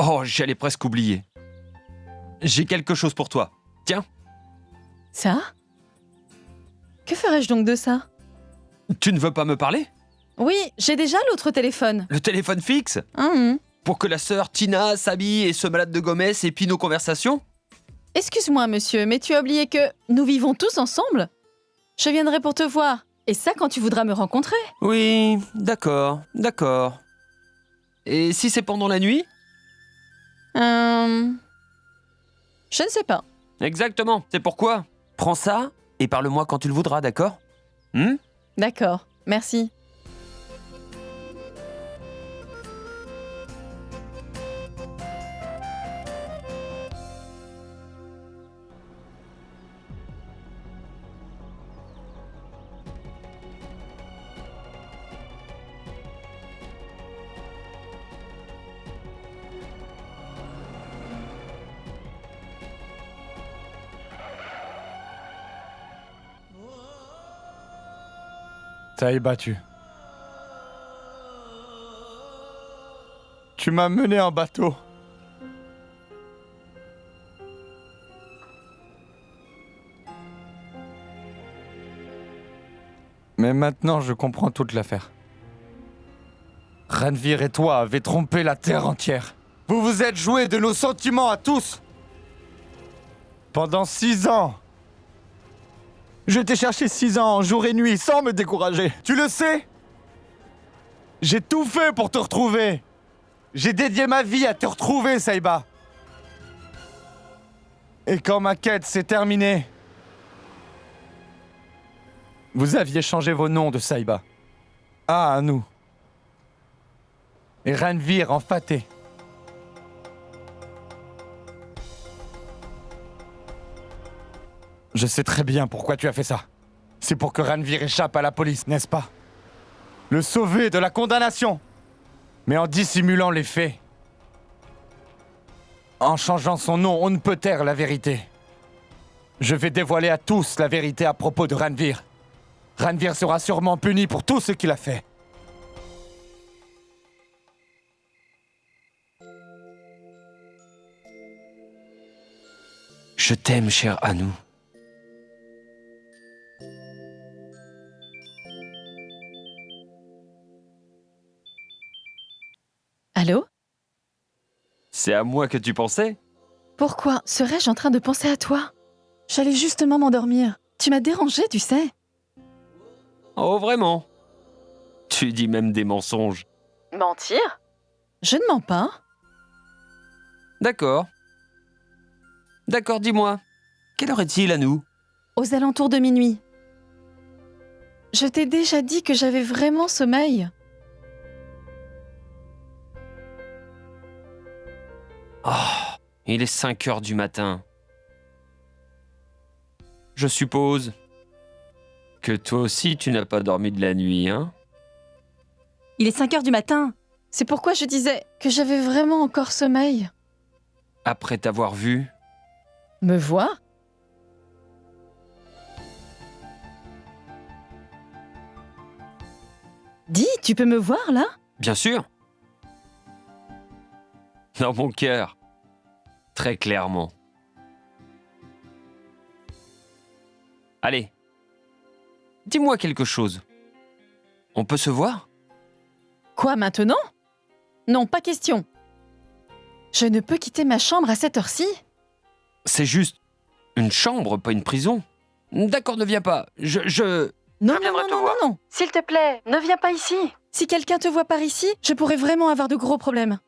Oh, j'allais presque oublier. J'ai quelque chose pour toi. Tiens, Ça? Que ferais-je donc de ça? tu ne veux pas me parler? Oui, j'ai déjà l'autre téléphone. Le téléphone fixe? Hum. Pour que la sœur Tina s'habille et se malade de Gomez épie nos conversations? Excuse-moi, monsieur, mais tu as oublié que nous vivons tous ensemble? Je viendrai pour te voir. Et ça quand tu voudras me rencontrer. Oui, d'accord, d'accord. Et si c'est pendant la nuit? Je ne sais pas. Exactement, c'est pourquoi. Prends ça et parle-moi quand tu le voudras, d'accord? D'accord, merci. Saïba, tu m'as mené en bateau. Mais maintenant, je comprends toute l'affaire. Ranvir et toi avez trompé la terre entière. Vous vous êtes joué de nos sentiments à tous. Pendant 6 ans. Je t'ai cherché 6 ans, jour et nuit, sans me décourager. Tu le sais? J'ai tout fait pour te retrouver. J'ai dédié ma vie à te retrouver, Saïba. Et quand ma quête s'est terminée, vous aviez changé vos noms de Saïba. À nous. Et Ranvir en Faté. Je sais très bien pourquoi tu as fait ça. C'est pour que Ranvir échappe à la police, n'est-ce pas? Le sauver de la condamnation. Mais en dissimulant les faits. En changeant son nom, on ne peut taire la vérité. Je vais dévoiler à tous la vérité à propos de Ranvir. Ranvir sera sûrement puni pour tout ce qu'il a fait. Je t'aime, cher Anou. Allô? C'est à moi que tu pensais? Pourquoi serais-je en train de penser à toi? J'allais justement m'endormir. Tu m'as dérangé, tu sais. Oh, vraiment? Tu dis même des mensonges. Mentir? Je ne mens pas. D'accord. D'accord, dis-moi. Quelle heure est-il, Anou? Aux alentours de minuit. Je t'ai déjà dit que j'avais vraiment sommeil. Oh, il est 5 heures du matin. Je suppose que toi aussi tu n'as pas dormi de la nuit, hein? Il est 5 heures du matin. C'est pourquoi je disais que j'avais vraiment encore sommeil. Après t'avoir vu? Me voir? Dis, tu peux me voir là? Bien sûr. Dans mon cœur. Très clairement. Allez. Dis-moi quelque chose. On peut se voir? Quoi maintenant? Non, pas question. Je ne peux quitter ma chambre à cette heure-ci? C'est juste une chambre, pas une prison. D'accord, ne viens pas. Non, non, viendrai non, te non, voir. non, non. S'il te plaît, ne viens pas ici. Si quelqu'un te voit par ici, je pourrais vraiment avoir de gros problèmes.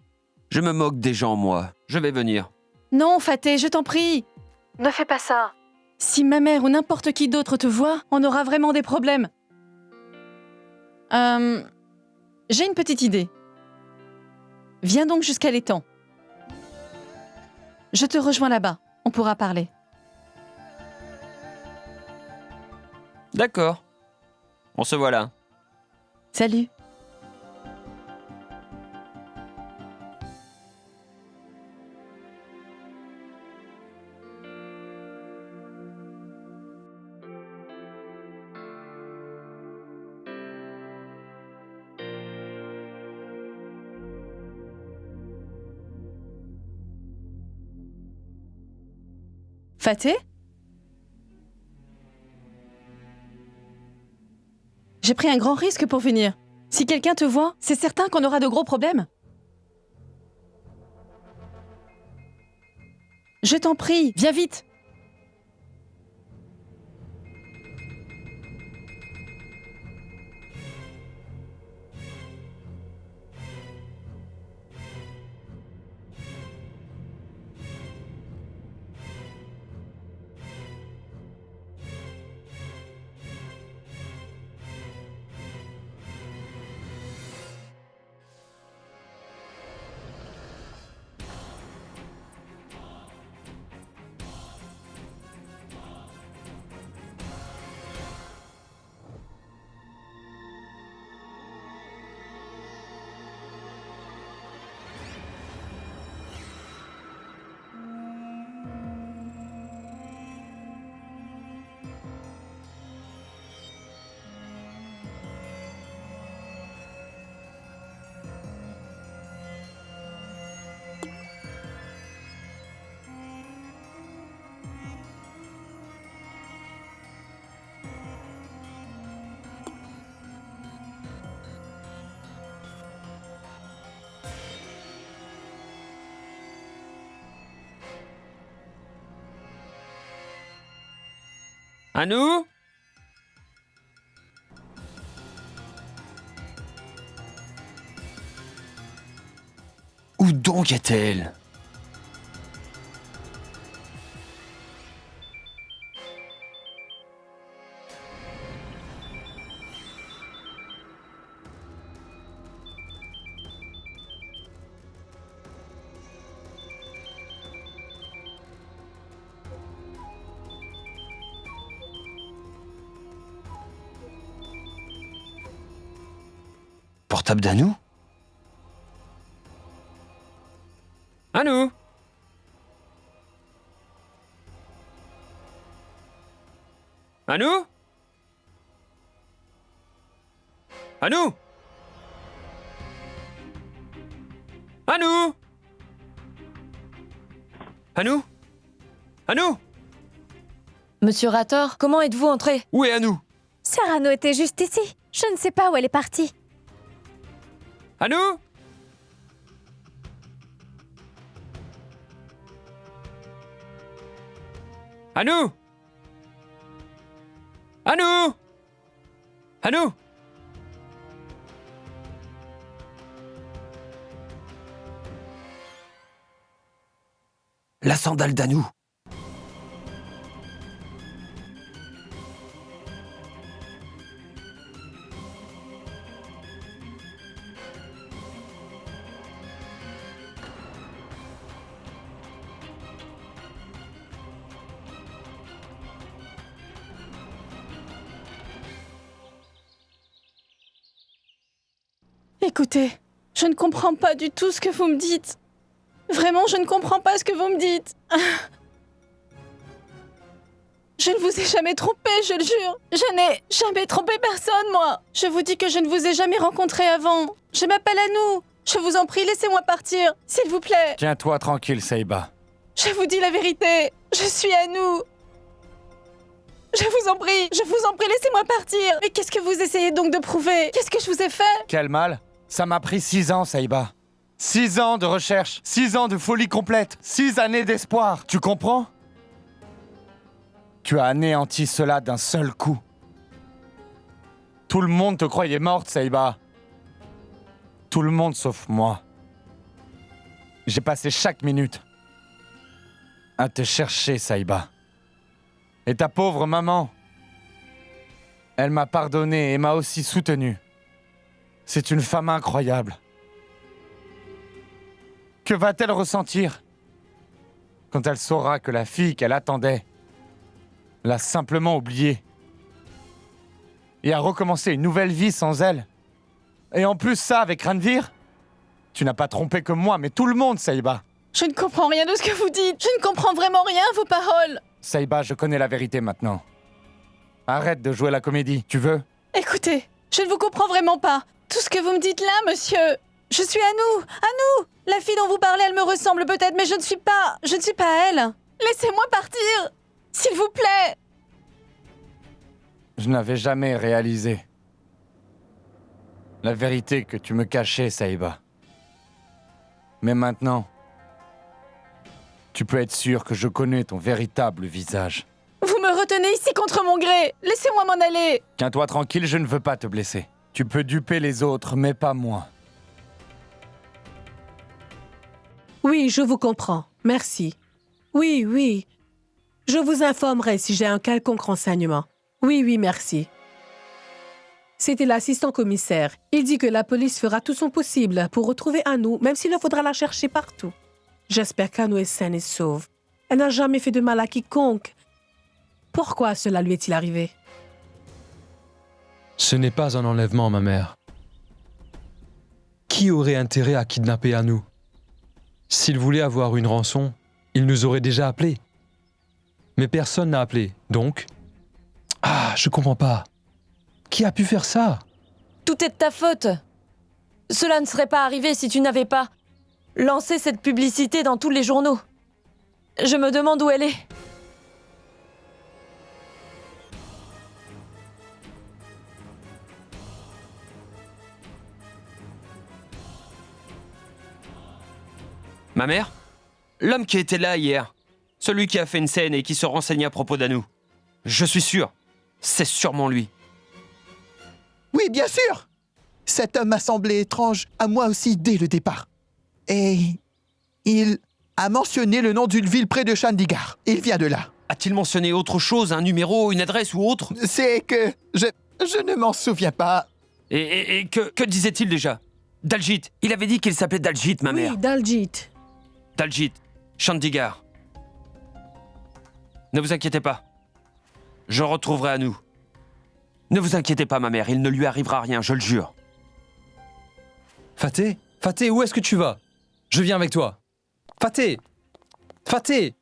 Je me moque des gens, moi. Je vais venir. Non, Faté, je t'en prie. Ne fais pas ça. Si ma mère ou n'importe qui d'autre te voit, on aura vraiment des problèmes. J'ai une petite idée. Viens donc jusqu'à l'étang. Je te rejoins là-bas. On pourra parler. D'accord. On se voit là. Salut. Faté? J'ai pris un grand risque pour venir. Si quelqu'un te voit, c'est certain qu'on aura de gros problèmes. Je t'en prie, viens vite. Anou? Où donc est-elle? Portable d'Anou? Anou? Anou? Anou? Anou? Anou? Anou? Monsieur Rator, comment êtes-vous entré? Où est Anou? Cyrano était juste ici. Je ne sais pas où elle est partie. Anou? Anou? Anou? Anou? La sandale d'Anou. Écoutez, je ne comprends pas du tout ce que vous me dites. Vraiment, je ne comprends pas ce que vous me dites. Je ne vous ai jamais trompé, je le jure. Je n'ai jamais trompé personne, moi. Je vous dis que je ne vous ai jamais rencontré avant. Je m'appelle Anou. Je vous en prie, laissez-moi partir, s'il vous plaît. Tiens-toi tranquille, Saïba. Je vous dis la vérité. Je suis Anou. Je vous en prie, laissez-moi partir. Mais qu'est-ce que vous essayez donc de prouver? Qu'est-ce que je vous ai fait? Quel mal. Ça m'a pris 6 ans, Saïba. 6 ans de recherche, 6 ans de folie complète, 6 années d'espoir. Tu comprends? Tu as anéanti cela d'un seul coup. Tout le monde te croyait morte, Saïba. Tout le monde sauf moi. J'ai passé chaque minute à te chercher, Saïba. Et ta pauvre maman, elle m'a pardonné et m'a aussi soutenu. C'est une femme incroyable. Que va-t-elle ressentir quand elle saura que la fille qu'elle attendait l'a simplement oubliée et a recommencé une nouvelle vie sans elle? Et en plus ça avec Ranvir? Tu n'as pas trompé que moi, mais tout le monde, Saïba. Je ne comprends rien de ce que vous dites. Je ne comprends vraiment rien à vos paroles. Saïba, je connais la vérité maintenant. Arrête de jouer la comédie, tu veux? Écoutez, je ne vous comprends vraiment pas. Tout ce que vous me dites là, monsieur. Je suis Anou. Anou! La fille dont vous parlez, elle me ressemble peut-être, mais je ne suis pas elle. Laissez-moi partir! S'il vous plaît! Je n'avais jamais réalisé la vérité que tu me cachais, Saïba. Mais maintenant, tu peux être sûr que je connais ton véritable visage. Vous me retenez ici contre mon gré! Laissez-moi m'en aller! Tiens-toi tranquille, je ne veux pas te blesser. Tu peux duper les autres, mais pas moi. Oui, je vous comprends. Merci. Oui, oui. Je vous informerai si j'ai un quelconque renseignement. Oui, oui, merci. C'était l'assistant commissaire. Il dit que la police fera tout son possible pour retrouver Anou, même s'il faudra la chercher partout. J'espère qu'Anou est saine et sauve. Elle n'a jamais fait de mal à quiconque. Pourquoi cela lui est-il arrivé? Ce n'est pas un enlèvement, ma mère. Qui aurait intérêt à kidnapper Anou? S'il voulait avoir une rançon, il nous aurait déjà appelés. Mais personne n'a appelé, donc... Ah, je comprends pas. Qui a pu faire ça? Tout est de ta faute. Cela ne serait pas arrivé si tu n'avais pas lancé cette publicité dans tous les journaux. Je me demande où elle est. Ma mère? L'homme qui était là hier. Celui qui a fait une scène et qui se renseignait à propos d'Anou. Je suis sûr. C'est sûrement lui. Oui, bien sûr! Cet homme m'a semblé étrange à moi aussi dès le départ. Et il a mentionné le nom d'une ville près de Chandigarh. Il vient de là. A-t-il mentionné autre chose, un numéro, une adresse ou autre? C'est que je ne m'en souviens pas. Et que disait-il déjà? Daljit. Il avait dit qu'il s'appelait Daljit, ma mère. Oui, Daljit. Daljit. Chandigarh. Ne vous inquiétez pas. Je retrouverai Anou. Ne vous inquiétez pas, ma mère, il ne lui arrivera rien, je le jure. Faté? Faté, où est-ce que tu vas? Je viens avec toi. Faté! Faté!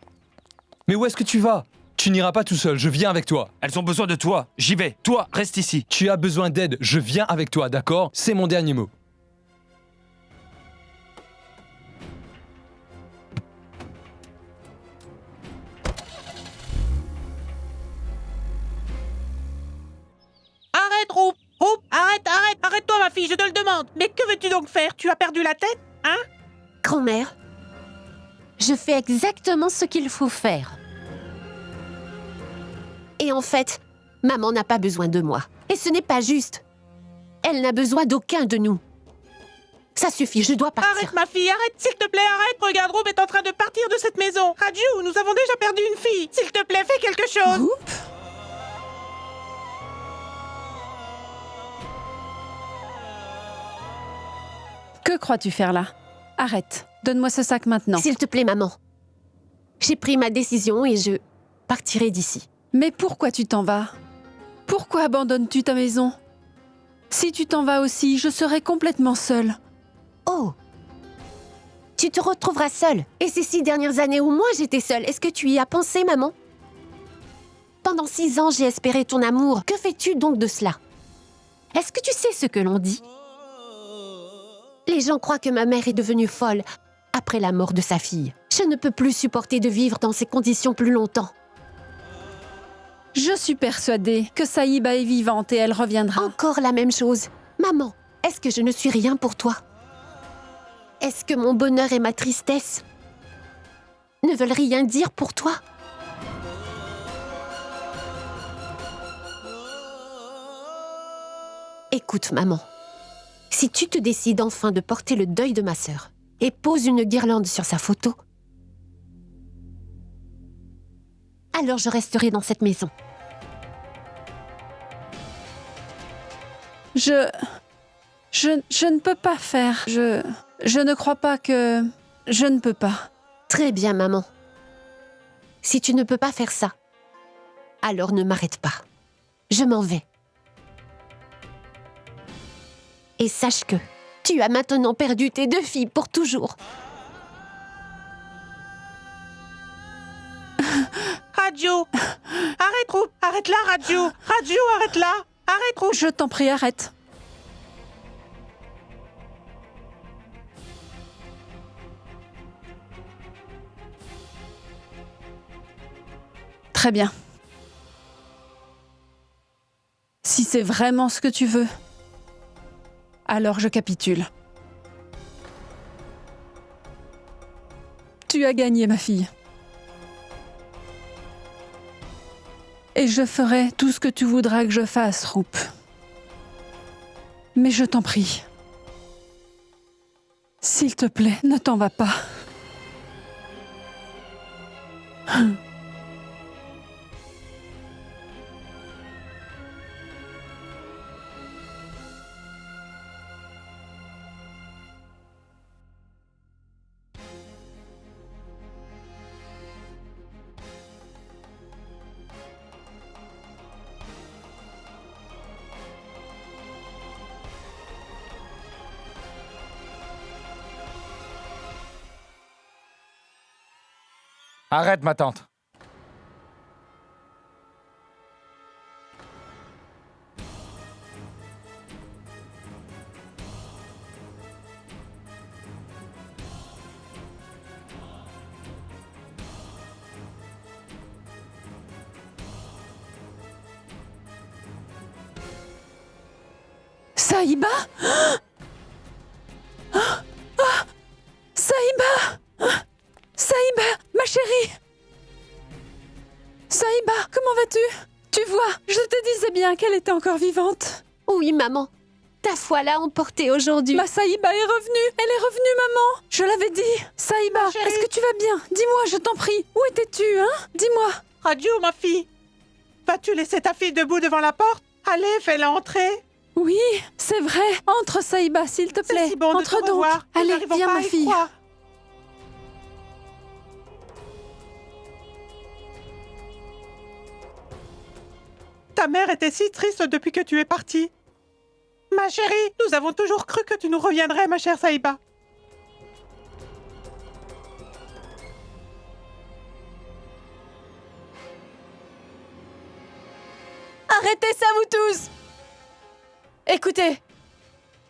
Mais où est-ce que tu vas? Tu n'iras pas tout seul, je viens avec toi. Elles ont besoin de toi, j'y vais. Toi, reste ici. Tu as besoin d'aide, je viens avec toi, d'accord? C'est mon dernier mot. Arrête, Roup! Roup, arrête-toi, ma fille, je te le demande! Mais que veux-tu donc faire? Tu as perdu la tête? Hein? Grand-mère, je fais exactement ce qu'il faut faire. Et en fait, maman n'a pas besoin de moi. Et ce n'est pas juste. Elle n'a besoin d'aucun de nous. Ça suffit, je dois partir. Arrête, ma fille, arrête, s'il te plaît, arrête! Regarde, Roup est en train de partir de cette maison! Raju, nous avons déjà perdu une fille! S'il te plaît, fais quelque chose! Roup? Que crois-tu faire là? Arrête. Donne-moi ce sac maintenant. S'il te plaît, maman. J'ai pris ma décision et je partirai d'ici. Mais pourquoi tu t'en vas? Pourquoi abandonnes-tu ta maison? Si tu t'en vas aussi, je serai complètement seule. Oh! Tu te retrouveras seule. Et ces 6 dernières années où moi j'étais seule, est-ce que tu y as pensé, maman? Pendant 6 ans, j'ai espéré ton amour. Que fais-tu donc de cela? Est-ce que tu sais ce que l'on dit? Les gens croient que ma mère est devenue folle après la mort de sa fille. Je ne peux plus supporter de vivre dans ces conditions plus longtemps. Je suis persuadée que Saïba est vivante et elle reviendra. Encore la même chose. Maman, est-ce que je ne suis rien pour toi? Est-ce que mon bonheur et ma tristesse ne veulent rien dire pour toi? Écoute, maman. Si tu te décides enfin de porter le deuil de ma sœur et poses une guirlande sur sa photo, alors je resterai dans cette maison. Je ne peux pas faire. Je ne crois pas que... Je ne peux pas. Très bien, maman. Si tu ne peux pas faire ça, alors ne m'arrête pas. Je m'en vais. Et sache que tu as maintenant perdu tes 2 filles pour toujours. Raju! Arrête, Roup! Arrête là, Raju! Raju, arrête là! Arrête, Roup! Je t'en prie, arrête. Très bien. Si c'est vraiment ce que tu veux, alors je capitule. Tu as gagné, ma fille. Et je ferai tout ce que tu voudras que je fasse, Roup. Mais je t'en prie. S'il te plaît, ne t'en va pas. Arrête, ma tante. Saïba? Saïba! Saïba, ma chérie! Saïba, comment vas-tu? Tu vois, je te disais bien qu'elle était encore vivante. Oui, maman. Ta foi l'a emportée aujourd'hui. Ma Saïba est revenue! Elle est revenue, maman! Je l'avais dit! Saïba, chérie. est-ce que tu vas bien? Dis-moi, je t'en prie! Où étais-tu, hein? Dis-moi! Radio, ma fille. Vas-tu laisser ta fille debout devant la porte? Allez, fais-la entrer. Oui, c'est vrai! Entre, Saïba, s'il te plaît! C'est si bon de Entre te donc! revoir. Nous Allez, n'arrivons viens, pas ma à y fille! croire. Ta mère était si triste depuis que tu es partie. Ma chérie, nous avons toujours cru que tu nous reviendrais, ma chère Saïba. Arrêtez ça, vous tous! Écoutez,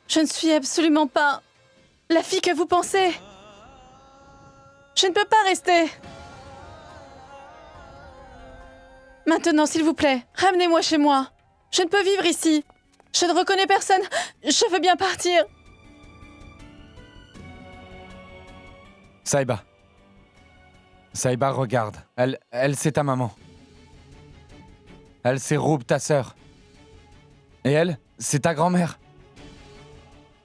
je ne suis absolument pas la fille que vous pensez. Je ne peux pas rester. Maintenant, s'il vous plaît, ramenez-moi chez moi. Je ne peux vivre ici. Je ne reconnais personne. Je veux bien partir. Saïba. Saïba, regarde. Elle, c'est ta maman. Elle, c'est Roup, ta sœur. Et elle, c'est ta grand-mère.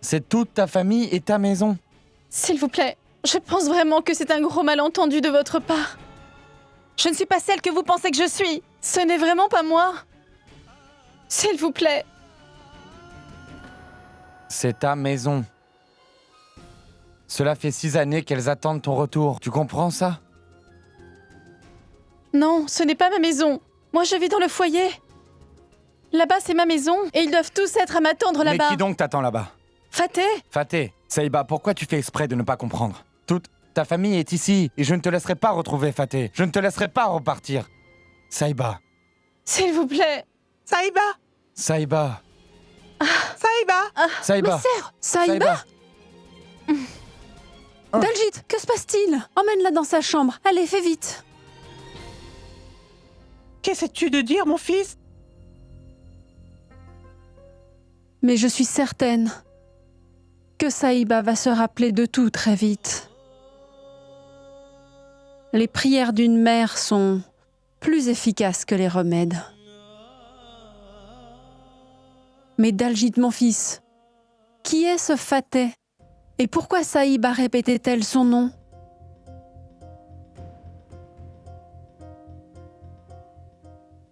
C'est toute ta famille et ta maison. S'il vous plaît, je pense vraiment que c'est un gros malentendu de votre part. Je ne suis pas celle que vous pensez que je suis. Ce n'est vraiment pas moi. S'il vous plaît. C'est ta maison. Cela fait 6 années qu'elles attendent ton retour. Tu comprends ça? Non, ce n'est pas ma maison. Moi, je vis dans le foyer. Là-bas, c'est ma maison et ils doivent tous être à m'attendre Mais là-bas. qui donc t'attend là-bas? Faté, Faté, Saïba, pourquoi tu fais exprès de ne pas comprendre? Toute ta famille est ici et je ne te laisserai pas retrouver Faté. Je ne te laisserai pas repartir. Saïba. s'il vous plaît. Saïba, Saïba. Saïba. Saïba. Saïba, Daljit, que se passe-t-il? Emmène-la dans sa chambre. Allez, fais vite. Qu'essaies-tu de dire, mon fils? Mais je suis certaine que Saïba va se rappeler de tout très vite. Les prières d'une mère sont plus efficaces que les remèdes. Mais Daljit, mon fils, qui est ce Faté? Et pourquoi Saïba répétait-elle son nom?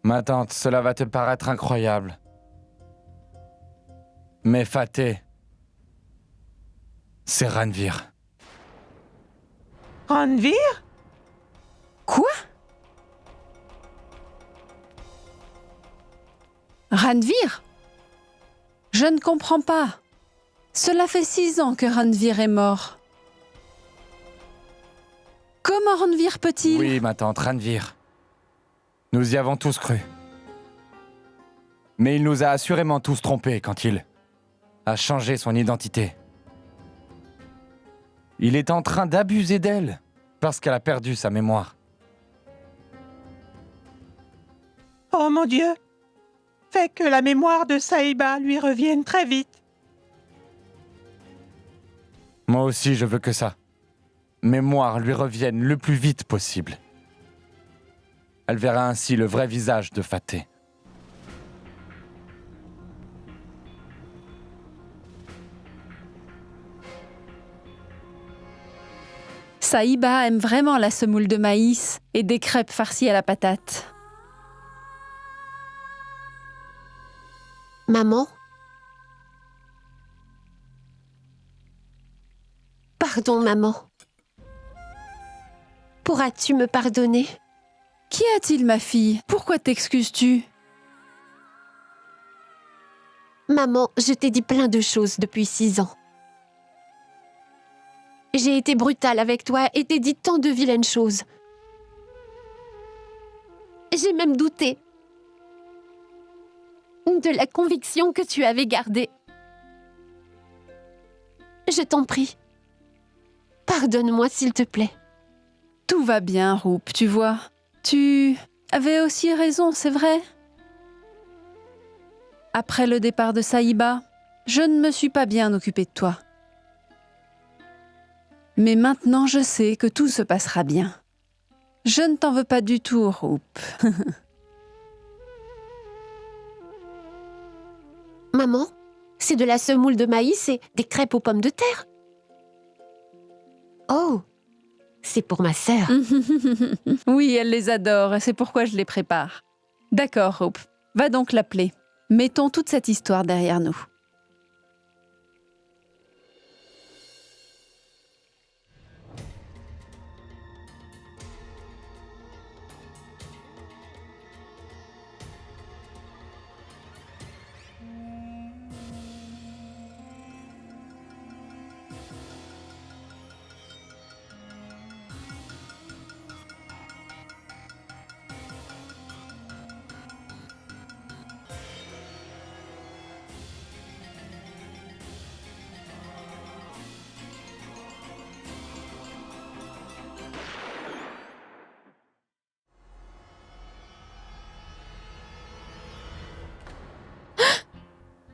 Ma tante, cela va te paraître incroyable. Mais Faté, c'est Ranvir. Ranvir? Quoi? Ranvir? Je ne comprends pas. Cela fait 6 ans que Ranvir est mort. Comment Ranvir peut-il... Oui, ma tante, Ranvir. Nous y avons tous cru. Mais il nous a assurément tous trompés quand il a changé son identité. Il est en train d'abuser d'elle parce qu'elle a perdu sa mémoire. Oh mon Dieu! Fais que la mémoire de Saïba lui revienne très vite. Moi aussi, je veux que ça. Mémoire lui revienne le plus vite possible. Elle verra ainsi le vrai visage de Faté. Saïba aime vraiment la semoule de maïs et des crêpes farcies à la patate. Maman? Pardon, maman. Pourras-tu me pardonner? Qu'y a-t-il, ma fille? Pourquoi t'excuses-tu? Maman, je t'ai dit plein de choses depuis 6 ans. J'ai été brutale avec toi et t'ai dit tant de vilaines choses. J'ai même douté de la conviction que tu avais gardée. Je t'en prie. Pardonne-moi, s'il te plaît. Tout va bien, Roup, tu vois. Tu avais aussi raison, c'est vrai. Après le départ de Saïba, je ne me suis pas bien occupée de toi. Mais maintenant, je sais que tout se passera bien. Je ne t'en veux pas du tout, Roup. Maman, c'est de la semoule de maïs et des crêpes aux pommes de terre. Oh, c'est pour ma sœur. Oui, elle les adore et c'est pourquoi je les prépare. D'accord, Roup. Va donc l'appeler. Mettons toute cette histoire derrière nous.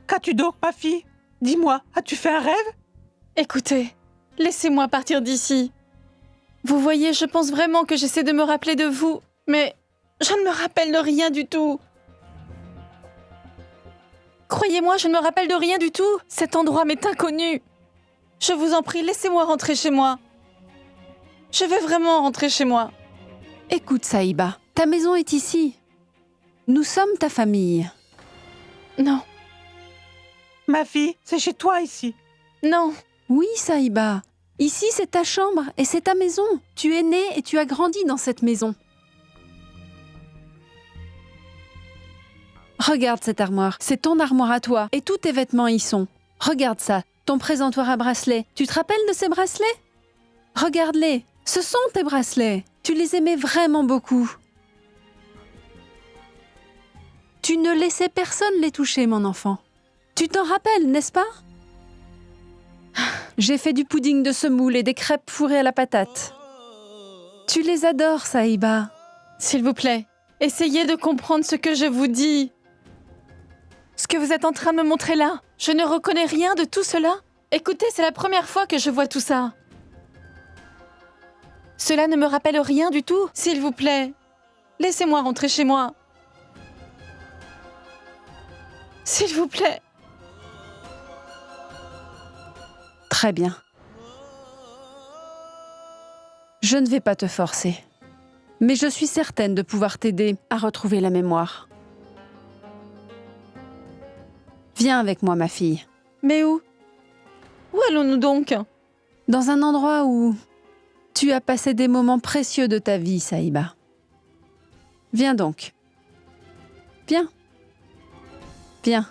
Qu'as-tu donc, ma fille? Dis-moi, as-tu fait un rêve? Écoutez, laissez-moi partir d'ici. Vous voyez, je pense vraiment que j'essaie de me rappeler de vous, mais je ne me rappelle de rien du tout. Croyez-moi, je ne me rappelle de rien du tout. Cet endroit m'est inconnu. Je vous en prie, laissez-moi rentrer chez moi. Je veux vraiment rentrer chez moi. Écoute, Saïba, ta maison est ici. Nous sommes ta famille. Non, Ma fille, c'est chez toi ici. non. Oui, Saïba. Ici, c'est ta chambre et c'est ta maison. Tu es née et tu as grandi dans cette maison. Regarde cette armoire. C'est ton armoire à toi et tous tes vêtements y sont. Regarde ça, ton présentoir à bracelets. Tu te rappelles de ces bracelets? Regarde-les. Ce sont tes bracelets. Tu les aimais vraiment beaucoup. Tu ne laissais personne les toucher, mon enfant. Tu t'en rappelles, n'est-ce pas? J'ai fait du pudding de semoule et des crêpes fourrées à la patate. Tu les adores, Saïba. S'il vous plaît, essayez de comprendre ce que je vous dis. Ce que vous êtes en train de me montrer là, je ne reconnais rien de tout cela. Écoutez, c'est la première fois que je vois tout ça. Cela ne me rappelle rien du tout. S'il vous plaît, laissez-moi rentrer chez moi. S'il vous plaît. Très bien. Je ne vais pas te forcer. Mais je suis certaine de pouvoir t'aider à retrouver la mémoire. Viens avec moi, ma fille. Mais où? Où allons-nous donc? Dans un endroit où tu as passé des moments précieux de ta vie, Saïba. Viens donc. Viens. Viens.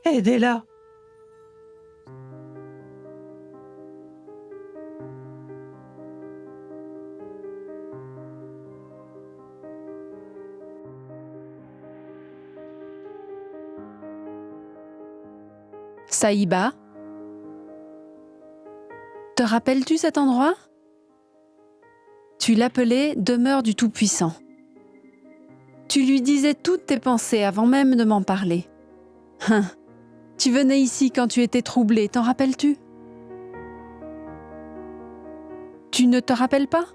Aidez-la. Saïba? Te rappelles-tu cet endroit? Tu l'appelais demeure du Tout-Puissant. Tu lui disais toutes tes pensées avant même de m'en parler. Tu venais ici quand tu étais troublé, t'en rappelles-tu? Tu ne te rappelles pas?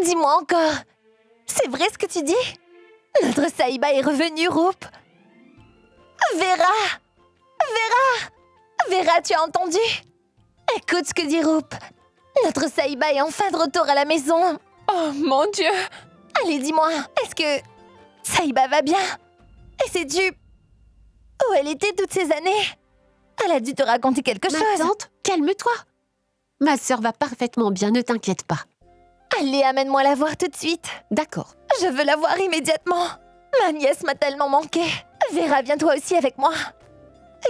Dis-moi encore, c'est vrai ce que tu dis? Notre Saïba est revenue, Roup. Vera! Vera, tu as entendu? Écoute ce que dit Roup. Notre Saïba est enfin de retour à la maison. Oh mon Dieu! Allez, dis-moi, est-ce que Saïba va bien? Et sais-tu où elle était toutes ces années? Elle a dû te raconter quelque chose. Ma tante, calme-toi. Ma sœur va parfaitement bien, ne t'inquiète pas. Allez, amène-moi la voir tout de suite. D'accord. Je veux la voir immédiatement. Ma nièce m'a tellement manqué. Vera, viens toi aussi avec moi.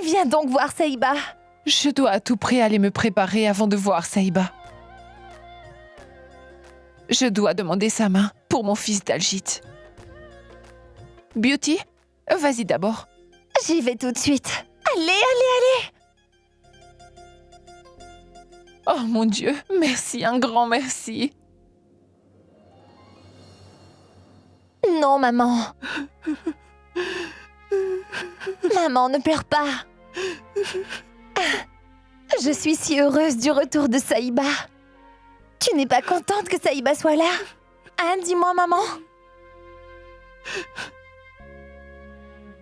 Viens donc voir Saïba. Je dois à tout prix aller me préparer avant de voir Saïba. Je dois demander sa main pour mon fils Daljit. Beauty, vas-y d'abord. J'y vais tout de suite. Allez. Oh mon Dieu, merci, un grand merci. Non, maman. Maman, ne pleure pas. Je suis si heureuse du retour de Saïba. Tu n'es pas contente que Saïba soit là? Hein, dis-moi, maman.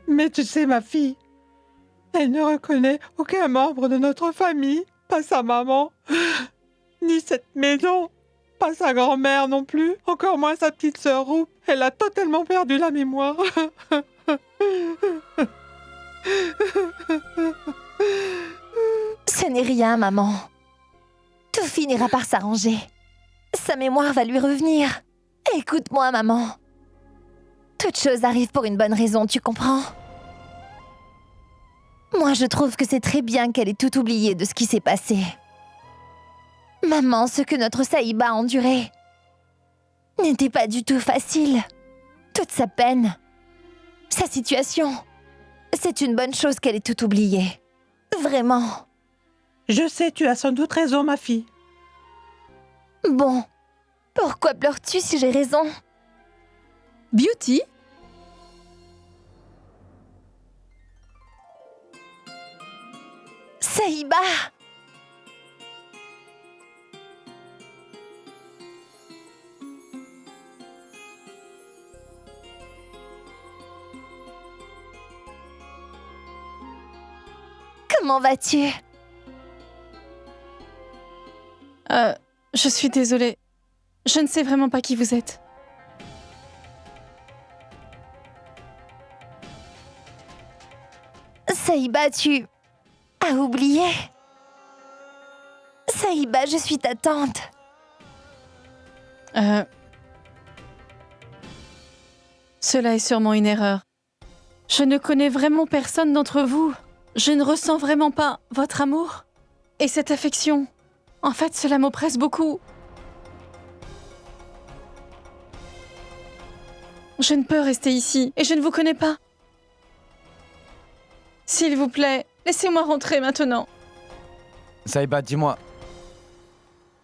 Mais tu sais, ma fille, elle ne reconnaît aucun membre de notre famille, pas sa maman, ni cette maison, pas sa grand-mère non plus, encore moins sa petite sœur Roup. Elle a totalement perdu la mémoire. Ce n'est rien, maman. Tout finira par s'arranger. Sa mémoire va lui revenir. Écoute-moi, maman. Toute chose arrive pour une bonne raison, tu comprends? Moi, je trouve que c'est très bien qu'elle ait tout oublié de ce qui s'est passé. Maman, ce que notre Saïba a enduré n'était pas du tout facile. Toute sa peine, sa situation. C'est une bonne chose qu'elle ait tout oublié. Vraiment. Je sais, tu as sans doute raison, ma fille. Bon, pourquoi pleures-tu si j'ai raison? Beauty? Saïba! Comment vas-tu? Je suis désolée. Je ne sais vraiment pas qui vous êtes. Saïba, tu as oublié? Saïba, je suis ta tante. Cela est sûrement une erreur. Je ne connais vraiment personne d'entre vous. Je ne ressens vraiment pas votre amour et cette affection. En fait, cela m'oppresse beaucoup. Je ne peux rester ici et je ne vous connais pas. S'il vous plaît, laissez-moi rentrer maintenant. Saïba, dis-moi,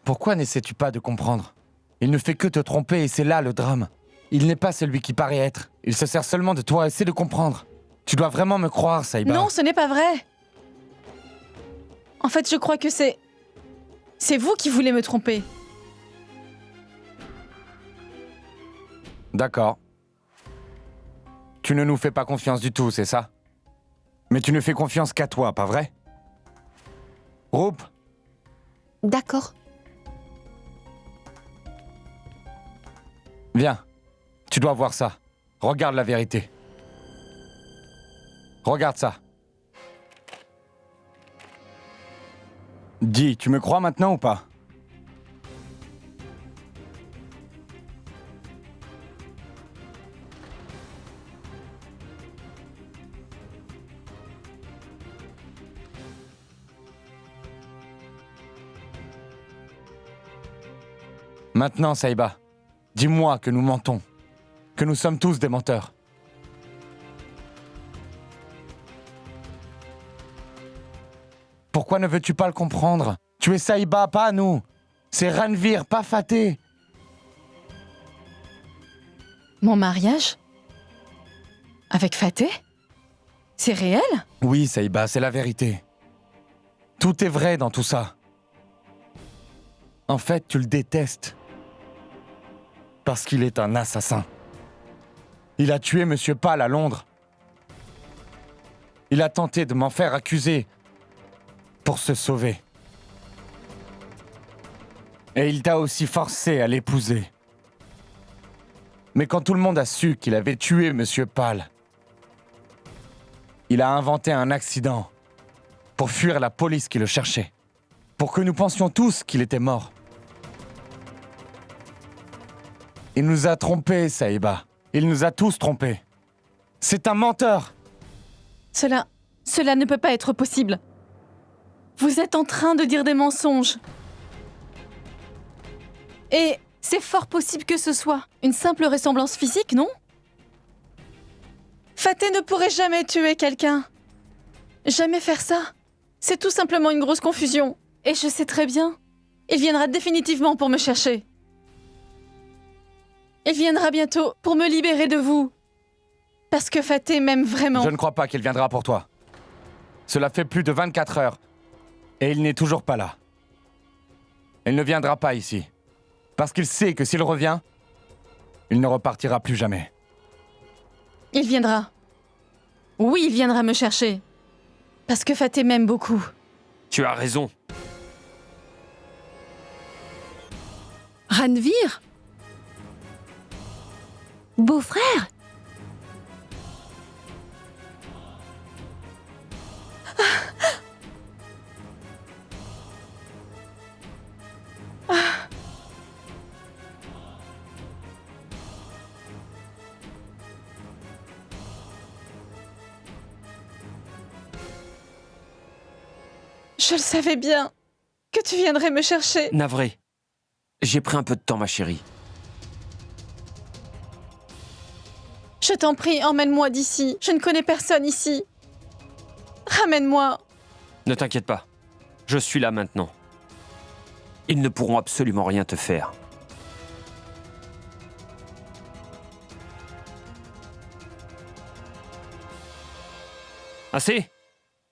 pourquoi n'essaies-tu pas de comprendre? Il ne fait que te tromper et c'est là le drame. Il n'est pas celui qui paraît être. Il se sert seulement de toi, essaie de comprendre. Tu dois vraiment me croire, Saïba. Non, ce n'est pas vrai. En fait, je crois que c'est vous qui voulez me tromper. D'accord. Tu ne nous fais pas confiance du tout, c'est ça? Mais tu ne fais confiance qu'à toi, pas vrai? Roup, D'accord. viens. Tu dois voir ça. Regarde la vérité. Regarde ça. Dis, tu me crois maintenant ou pas? Maintenant, Saïba, dis-moi que nous mentons, que nous sommes tous des menteurs. Pourquoi ne veux-tu pas le comprendre? Tu es Saïba, pas nous. C'est Ranvir, pas Fateh. Mon mariage? Avec Fateh? C'est réel? Oui, Saïba, c'est la vérité. Tout est vrai dans tout ça. En fait, tu le détestes. Parce qu'il est un assassin. Il a tué Monsieur Pal à Londres. Il a tenté de m'en faire accuser pour se sauver. Et il t'a aussi forcé à l'épouser. Mais quand tout le monde a su qu'il avait tué Monsieur Pal, il a inventé un accident pour fuir la police qui le cherchait. Pour que nous pensions tous qu'il était mort. Il nous a trompés, Saïba. Il nous a tous trompés. C'est un menteur. Cela ne peut pas être possible. Vous êtes en train de dire des mensonges. Et c'est fort possible que ce soit une simple ressemblance physique, non? Fateh ne pourrait jamais tuer quelqu'un. Jamais faire ça. C'est tout simplement une grosse confusion. Et je sais très bien. Il viendra définitivement pour me chercher. Il viendra bientôt pour me libérer de vous. Parce que Fateh m'aime vraiment. Je ne crois pas qu'il viendra pour toi. Cela fait plus de 24 heures. Et il n'est toujours pas là. Il ne viendra pas ici. Parce qu'il sait que s'il revient, il ne repartira plus jamais. Il viendra. Oui, il viendra me chercher. Parce que Fateh m'aime beaucoup. Tu as raison. Ranvir? Beau-frère? Je le savais bien que tu viendrais me chercher. Navré. J'ai pris un peu de temps, ma chérie. Je t'en prie, emmène-moi d'ici. Je ne connais personne ici. Ramène-moi. Ne t'inquiète pas. Je suis là maintenant. Ils ne pourront absolument rien te faire. Assez?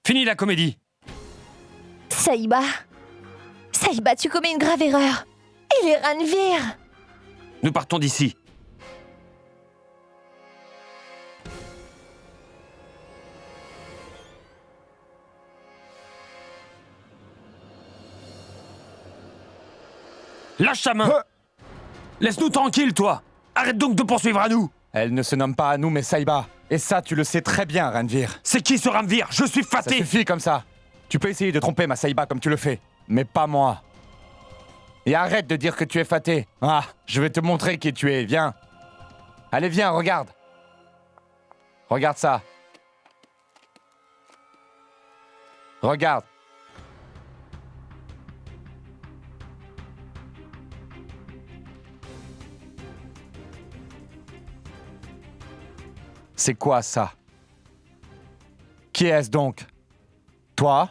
Fini la comédie. Saïba. Saïba, tu commets une grave erreur. Il est Ranvir. Nous partons d'ici. Lâche ta main. Laisse-nous tranquilles, toi. Arrête donc de poursuivre à nous. Elle ne se nomme pas Anou, mais Saïba. Et ça, tu le sais très bien, Ranvir. C'est qui ce Ranvir? Je suis Ça Fateh. suffit comme ça. Tu peux essayer de tromper ma Saïba comme tu le fais, mais pas moi. Et arrête de dire que tu es Fateh. Ah, je vais te montrer qui tu es, viens. Allez, viens, regarde. Regarde ça. Regarde. C'est quoi ça? Qui est-ce donc? Toi?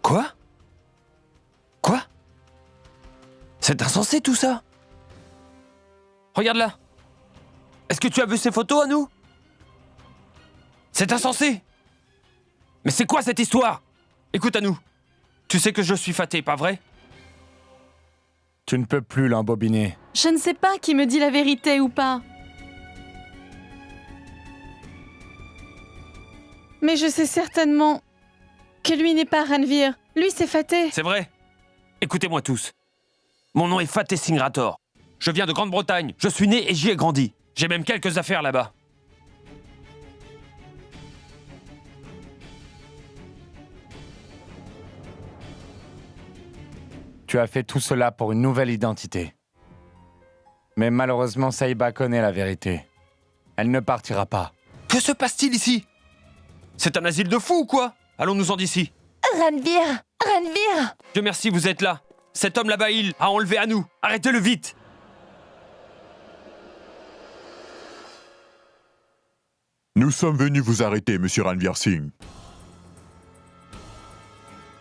Quoi? Quoi? C'est insensé tout ça. Regarde là. Est-ce que tu as vu ces photos à nous? C'est insensé. Mais c'est quoi cette histoire? Écoute à nous. Tu sais que je suis Fateh, pas vrai? Tu ne peux plus l'embobiner. Je ne sais pas qui me dit la vérité ou pas. Mais je sais certainement que lui n'est pas Ranvir. Lui, c'est Fateh. C'est vrai. Écoutez-moi tous. Mon nom est Fateh Singrator. Je viens de Grande-Bretagne. Je suis né et j'y ai grandi. J'ai même quelques affaires là-bas. Tu as fait tout cela pour une nouvelle identité. Mais malheureusement, Saïba connaît la vérité. Elle ne partira pas. Que se passe-t-il ici? C'est un asile de fous ou quoi? Allons-nous-en d'ici. Ranvir! Ranvir! Dieu merci, vous êtes là. Cet homme là-bas, il a enlevé à nous. Arrêtez-le vite. Nous sommes venus vous arrêter, Monsieur Ranvir Singh.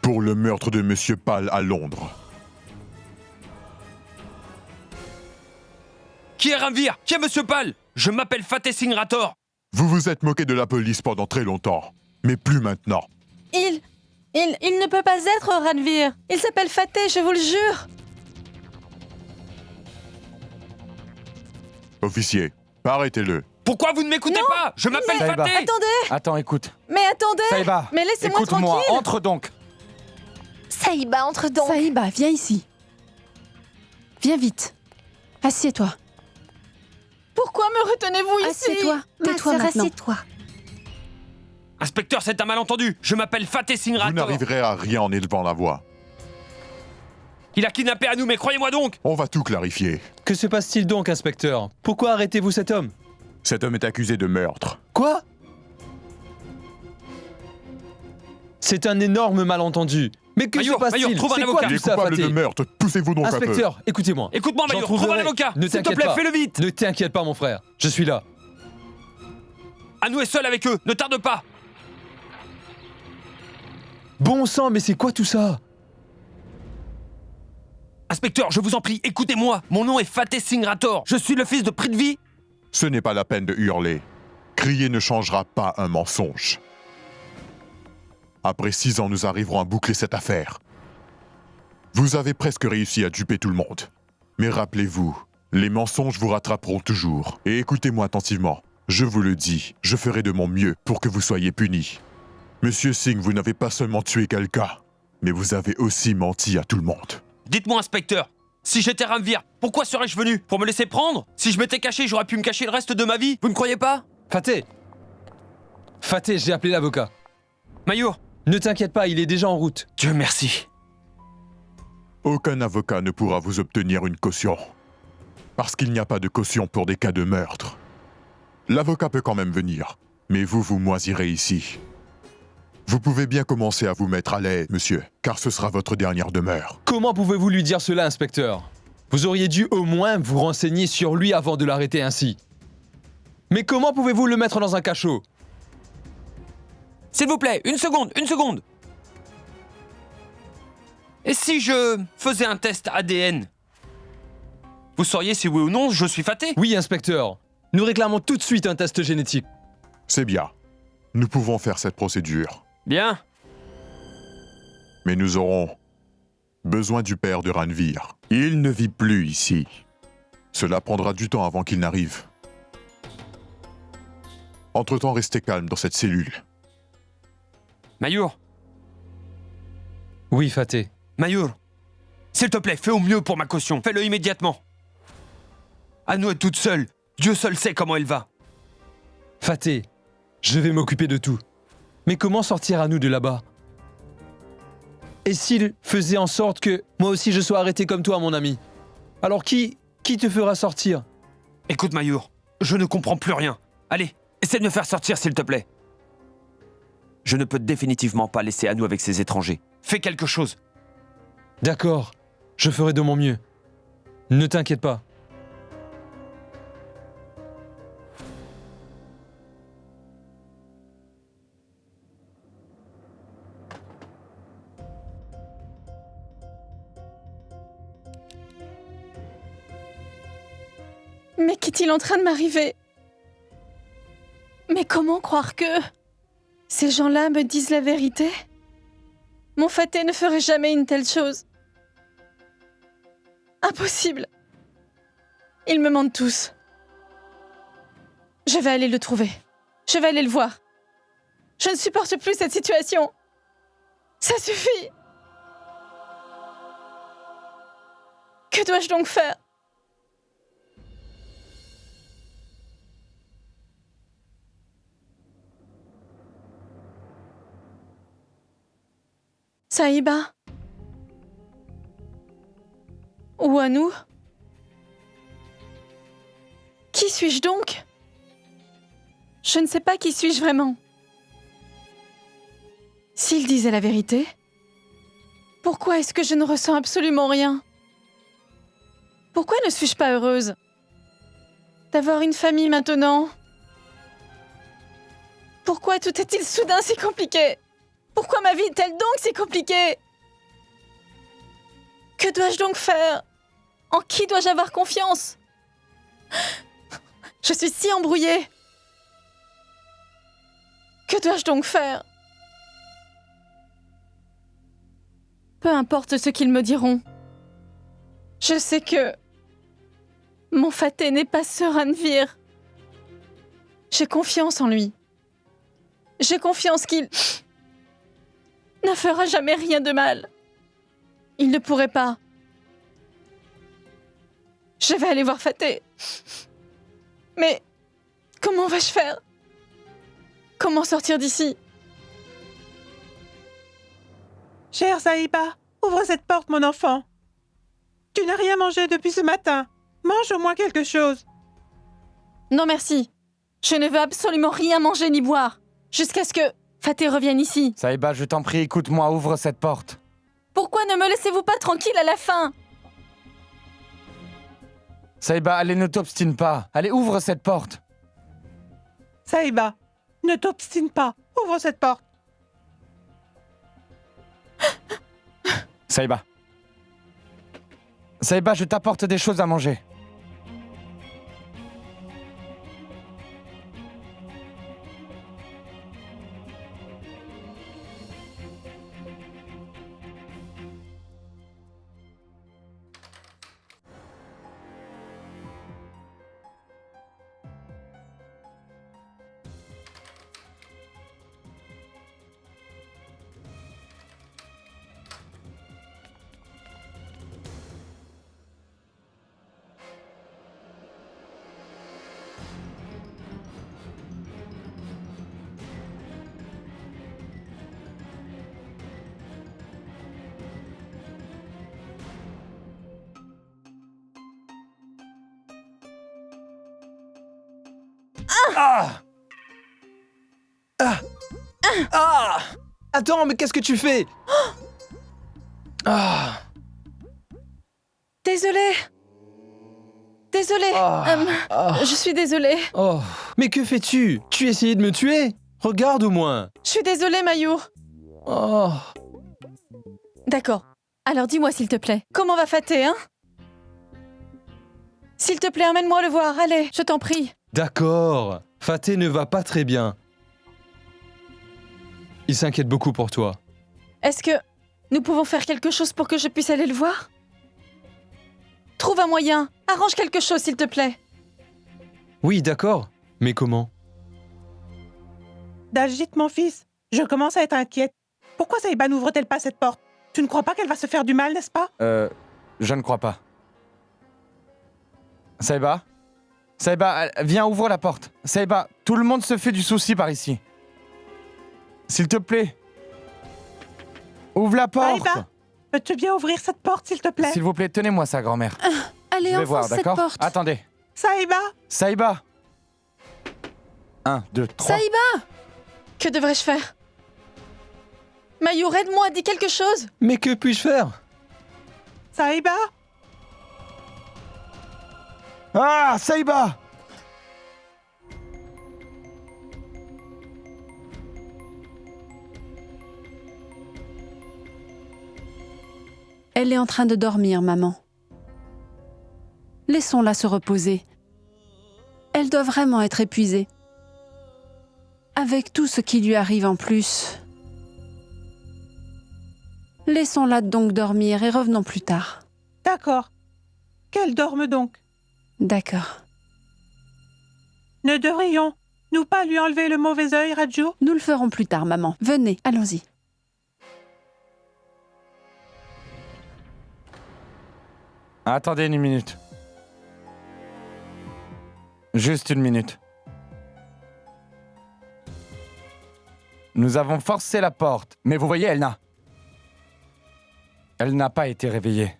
Pour le meurtre de Monsieur Pal à Londres. Qui est Ranvir? Qui est Monsieur Pal? Je m'appelle Fateh Singrator. Vous vous êtes moqué de la police pendant très longtemps, mais plus maintenant. Il ne peut pas être Ranvir. Il s'appelle Fateh, je vous le jure. Officier, arrêtez-le. Pourquoi vous ne m'écoutez pas? Je m'appelle Saïba. Fateh. Attendez. Attends, écoute. Mais attendez. Saïba, Mais laissez-moi écoute-moi, tranquille. entre donc. Saïba, entre donc. Saïba, viens ici. Viens vite. Assieds-toi. Pourquoi me retenez-vous ici? Assieds-toi. Tais-toi maintenant. assieds-toi. Inspecteur, c'est un malentendu. Je m'appelle Fateh Vous Singrator. n'arriverez à rien en élevant la voix. Il a kidnappé à nous, mais croyez-moi donc. On va tout clarifier. Que se passe-t-il donc, inspecteur? Pourquoi arrêtez-vous cet homme? Cet homme est accusé de meurtre. Quoi? C'est un énorme malentendu. Mais que se Mayor, passe-t-il? trouve un C'est avocat. quoi Il est tout ça, coupable de Fateh? meurtre. Poussez-vous donc un peu. Inspecteur, écoutez-moi. Écoute-moi, J'en Mayor, trouve un trouverai. avocat. Ne S'il te t'inquiète plaît, pas. fais-le vite. Ne t'inquiète pas, mon frère. Je suis là. Anou est seul avec eux. Ne tarde pas. Bon sang, mais c'est quoi tout ça? Inspecteur, je vous en prie, écoutez-moi. Mon nom est Fateh Singrator. Je suis le fils de Prithvi. Ce n'est pas la peine de hurler. Crier ne changera pas un mensonge. Après 6 ans, nous arriverons à boucler cette affaire. Vous avez presque réussi à duper tout le monde. Mais rappelez-vous, les mensonges vous rattraperont toujours. Et écoutez-moi attentivement. Je vous le dis, je ferai de mon mieux pour que vous soyez punis. Monsieur Singh, vous n'avez pas seulement tué quelqu'un, mais vous avez aussi menti à tout le monde. Dites-moi, inspecteur, si j'étais Ranvir, pourquoi serais-je venu? Pour me laisser prendre? Si je m'étais caché, j'aurais pu me cacher le reste de ma vie. Vous ne croyez pas? Fateh! Fateh, j'ai appelé l'avocat. Mayour, Ne t'inquiète pas, il est déjà en route. Dieu merci. Aucun avocat ne pourra vous obtenir une caution. Parce qu'il n'y a pas de caution pour des cas de meurtre. L'avocat peut quand même venir, mais vous moisirez ici. Vous pouvez bien commencer à vous mettre à l'aise, monsieur, car ce sera votre dernière demeure. Comment pouvez-vous lui dire cela, inspecteur? Vous auriez dû au moins vous renseigner sur lui avant de l'arrêter ainsi. Mais comment pouvez-vous le mettre dans un cachot? S'il vous plaît, une seconde. Et si je faisais un test ADN? Vous sauriez si oui ou non je suis Fateh? Oui, inspecteur. Nous réclamons tout de suite un test génétique. C'est bien. Nous pouvons faire cette procédure. Bien. Mais nous aurons besoin du père de Ranvir. Il ne vit plus ici. Cela prendra du temps avant qu'il n'arrive. Entre-temps, restez calme dans cette cellule. Mayour, Oui, Fateh. Mayour, s'il te plaît, fais au mieux pour ma caution. Fais-le immédiatement. Anou est toute seule. Dieu seul sait comment elle va. Fateh, je vais m'occuper de tout. Mais comment sortir à nous de là-bas? Et s'il faisait en sorte que moi aussi je sois arrêté comme toi, mon ami? Alors qui te fera sortir? Écoute, Mayour, je ne comprends plus rien. Allez, essaie de me faire sortir, s'il te plaît. Je ne peux définitivement pas laisser Anou avec ces étrangers. Fais quelque chose. D'accord, je ferai de mon mieux. Ne t'inquiète pas. Mais qu'est-il en train de m'arriver? Mais comment croire que ces gens-là me disent la vérité? Mon Fateh ne ferait jamais une telle chose. Impossible. Ils me mentent tous. Je vais aller le trouver. Je vais aller le voir. Je ne supporte plus cette situation. Ça suffit. Que dois-je donc faire? Saïba? Ou à nous? Qui suis-je donc? Je ne sais pas qui suis-je vraiment. S'il disait la vérité, pourquoi est-ce que je ne ressens absolument rien? Pourquoi ne suis-je pas heureuse d'avoir une famille maintenant? Pourquoi tout est-il soudain si compliqué? Pourquoi ma vie est-elle donc si compliquée? Que dois-je donc faire? En qui dois-je avoir confiance? Je suis si embrouillée. Que dois-je donc faire? Peu importe ce qu'ils me diront. Je sais que mon Faté n'est pas Ranvir. J'ai confiance en lui. J'ai confiance qu'il ne fera jamais rien de mal. Il ne pourrait pas. Je vais aller voir Faté. Mais comment vais-je faire? Comment sortir d'ici? Chère Saïba, ouvre cette porte, mon enfant. Tu n'as rien mangé depuis ce matin. Mange au moins quelque chose. Non, merci. Je ne veux absolument rien manger ni boire. Jusqu'à ce que Faté revienne ici. Saïba, je t'en prie, écoute-moi, ouvre cette porte. Pourquoi ne me laissez-vous pas tranquille à la fin? Saïba, allez, ne t'obstine pas. Allez, ouvre cette porte. Saïba, ne t'obstine pas. Ouvre cette porte. Saïba. Saïba, je t'apporte des choses à manger. Ah! Ah! Ah! Attends, mais qu'est-ce que tu fais? Ah! Désolée. Désolée. Je suis désolée. Oh! Mais que fais-tu? Tu essayais de me tuer? Regarde au moins! Je suis désolée, Mayour. Oh! D'accord. Alors dis-moi, s'il te plaît. Comment va Faté, hein? S'il te plaît, emmène-moi le voir. Allez, je t'en prie. D'accord! Faté ne va pas très bien. Il s'inquiète beaucoup pour toi. Est-ce que nous pouvons faire quelque chose pour que je puisse aller le voir? Trouve un moyen. Arrange quelque chose, s'il te plaît. Oui, d'accord. Mais comment? Dalgit, mon fils, je commence à être inquiète. Pourquoi Saïba n'ouvre-t-elle pas cette porte? Tu ne crois pas qu'elle va se faire du mal, n'est-ce pas? Je ne crois pas. Saïba? Saïba, viens, ouvre la porte. Saïba, tout le monde se fait du souci par ici. S'il te plaît. Ouvre la porte. Saïba, peux-tu bien ouvrir cette porte, s'il te plaît? S'il vous plaît, tenez-moi ça, grand-mère. Allez, Je vais voir, enfonce cette d'accord? porte. Attendez. Saïba! Saïba! 1, 2, 3. Saïba! Que devrais-je faire? Mayour, aide-moi, dis quelque chose. Mais que puis-je faire? Saïba! Ah, Saïba! Elle est en train de dormir, maman. Laissons-la se reposer. Elle doit vraiment être épuisée. Avec tout ce qui lui arrive en plus. Laissons-la donc dormir et revenons plus tard. D'accord. Qu'elle dorme donc. D'accord. Ne devrions-nous pas lui enlever le mauvais œil, Raju? Nous le ferons plus tard, maman. Venez, allons-y. Attendez une minute. Juste une minute. Nous avons forcé la porte, mais vous voyez, Elle n'a pas été réveillée.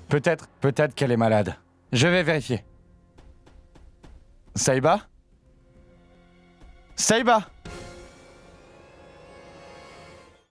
Peut-être qu'elle est malade. Je vais vérifier. Saïba? Saïba!